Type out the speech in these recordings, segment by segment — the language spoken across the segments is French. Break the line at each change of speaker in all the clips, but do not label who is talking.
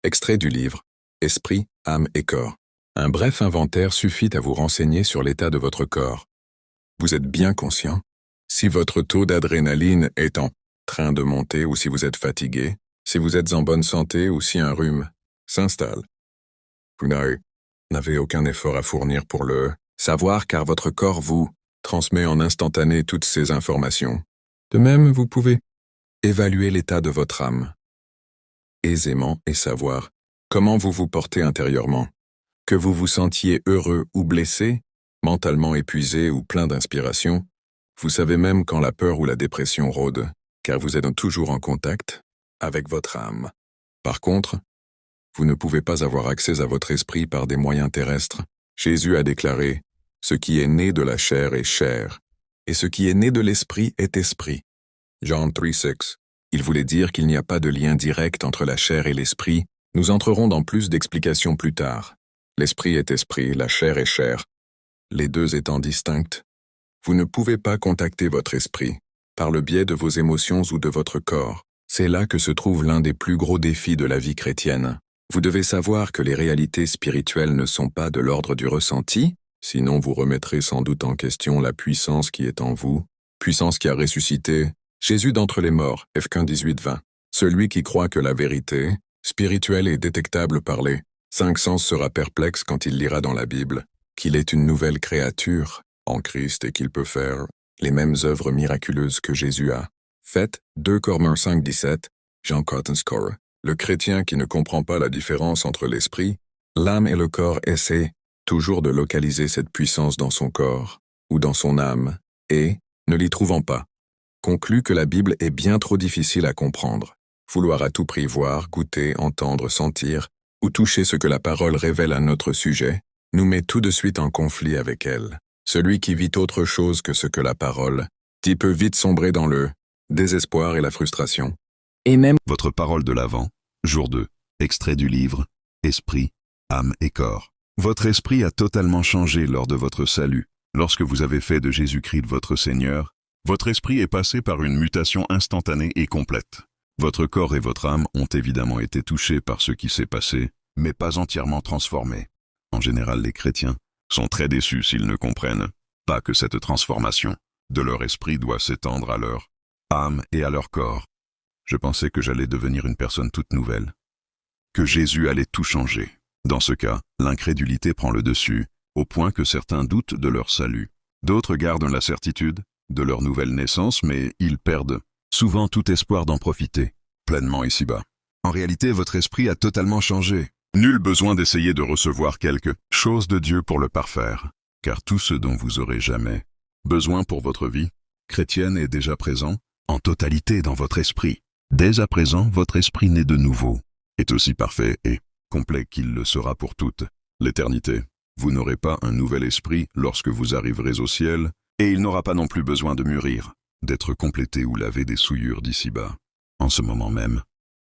Extrait du livre Esprit, âme et corps. Un bref inventaire suffit à vous renseigner sur l'état de votre corps. Vous êtes bien conscient si votre taux d'adrénaline est en train de monter ou si vous êtes fatigué, si vous êtes en bonne santé ou si un rhume s'installe. Vous n'avez aucun effort à fournir pour le savoir car votre corps vous transmet en instantané toutes ces informations. De même, vous pouvez évaluer l'état de votre âme aisément et savoir comment vous vous portez intérieurement. Que vous vous sentiez heureux ou blessé, mentalement épuisé ou plein d'inspiration, vous savez même quand la peur ou la dépression rôde, car vous êtes toujours en contact avec votre âme. Par contre, vous ne pouvez pas avoir accès à votre esprit par des moyens terrestres. Jésus a déclaré « Ce qui est né de la chair est chair, et ce qui est né de l'esprit est esprit ». Jean 3:6. Il voulait dire qu'il n'y a pas de lien direct entre la chair et l'esprit. Nous entrerons dans plus d'explications plus tard. L'esprit est esprit, la chair est chair. Les deux étant distincts, vous ne pouvez pas contacter votre esprit par le biais de vos émotions ou de votre corps. C'est là que se trouve l'un des plus gros défis de la vie chrétienne. Vous devez savoir que les réalités spirituelles ne sont pas de l'ordre du ressenti, sinon vous remettrez sans doute en question la puissance qui est en vous, puissance qui a ressuscité Jésus d'entre les morts, Eph. 18-20. Celui qui croit que la vérité spirituelle est détectable par les 5 sens sera perplexe quand il lira dans la Bible qu'il est une nouvelle créature en Christ et qu'il peut faire les mêmes œuvres miraculeuses que Jésus a faites. 2 Corinthiens 5:17, Jean Cotton Score. Le chrétien qui ne comprend pas la différence entre l'esprit, l'âme et le corps essaie toujours de localiser cette puissance dans son corps ou dans son âme et, ne l'y trouvant pas, conclut que la Bible est bien trop difficile à comprendre. Vouloir à tout prix voir, goûter, entendre, sentir ou toucher ce que la parole révèle à notre sujet nous met tout de suite en conflit avec elle. Celui qui vit autre chose que ce que la parole dit peut vite sombrer dans le désespoir et la frustration. Et même
Votre parole de l'Avent, jour 2, extrait du livre Esprit, âme et corps. Votre esprit a totalement changé lors de votre salut. Lorsque vous avez fait de Jésus-Christ votre Seigneur, votre esprit est passé par une mutation instantanée et complète. Votre corps et votre âme ont évidemment été touchés par ce qui s'est passé, mais pas entièrement transformés. En général, les chrétiens sont très déçus s'ils ne comprennent pas que cette transformation de leur esprit doit s'étendre à leur âme et à leur corps. Je pensais que j'allais devenir une personne toute nouvelle, que Jésus allait tout changer. Dans ce cas, l'incrédulité prend le dessus, au point que certains doutent de leur salut. D'autres gardent la certitude de leur nouvelle naissance, mais ils perdent souvent tout espoir d'en profiter pleinement ici-bas. En réalité, votre esprit a totalement changé. Nul besoin d'essayer de recevoir quelque chose de Dieu pour le parfaire, car tout ce dont vous aurez jamais besoin pour votre vie chrétienne est déjà présent en totalité dans votre esprit. Dès à présent, votre esprit né de nouveau est aussi parfait et complet qu'il le sera pour toute l'éternité. Vous n'aurez pas un nouvel esprit lorsque vous arriverez au ciel, et il n'aura pas non plus besoin de mûrir, d'être complété ou lavé des souillures d'ici-bas. En ce moment même,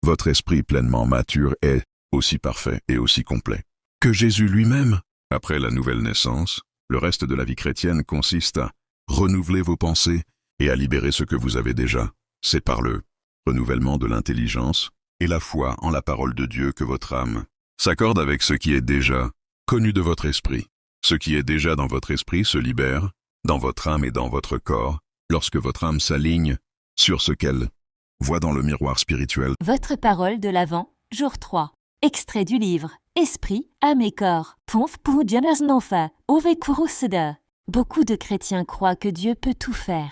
votre esprit pleinement mature est aussi parfait et aussi complet que Jésus lui-même. Après la nouvelle naissance, le reste de la vie chrétienne consiste à renouveler vos pensées et à libérer ce que vous avez déjà. C'est par le renouvellement de l'intelligence et la foi en la parole de Dieu que votre âme s'accorde avec ce qui est déjà connu de votre esprit. Ce qui est déjà dans votre esprit se libère dans votre âme et dans votre corps lorsque votre âme s'aligne sur ce qu'elle voit dans le miroir spirituel.
Votre parole de l'Avent, jour 3. Extrait du livre Esprit, âme et corps. Beaucoup de chrétiens croient que Dieu peut tout faire,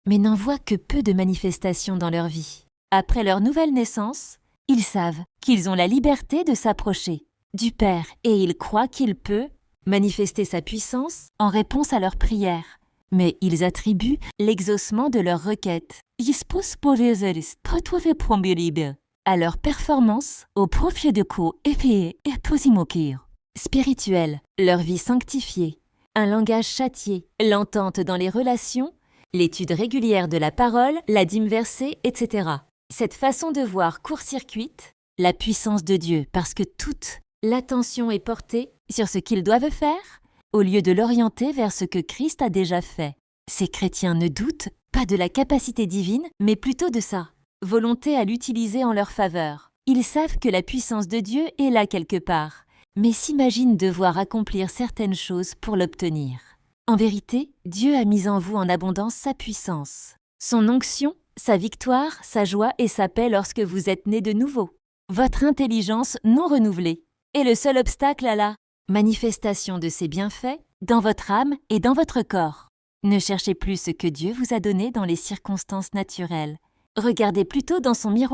mais n'en voient que peu de manifestations dans leur vie. Après leur nouvelle naissance, ils savent qu'ils ont la liberté de s'approcher du Père et ils croient qu'il peut manifester sa puissance en réponse à leurs prières. Mais ils attribuent l'exaucement de leurs requêtes à leur performance au profit de spirituel, leur vie sanctifiée, un langage châtié, l'entente dans les relations, l'étude régulière de la parole, la dîme versée, etc. Cette façon de voir court-circuite la puissance de Dieu parce que toute l'attention est portée sur ce qu'ils doivent faire au lieu de l'orienter vers ce que Christ a déjà fait. Ces chrétiens ne doutent pas de la capacité divine, mais plutôt de sa volonté à l'utiliser en leur faveur. Ils savent que la puissance de Dieu est là quelque part, mais s'imaginent devoir accomplir certaines choses pour l'obtenir. En vérité, Dieu a mis en vous en abondance sa puissance, son onction, sa victoire, sa joie et sa paix lorsque vous êtes nés de nouveau. Votre intelligence non renouvelée est le seul obstacle à la manifestation de ses bienfaits dans votre âme et dans votre corps. Ne cherchez plus ce que Dieu vous a donné dans les circonstances naturelles. Regardez plutôt dans son miroir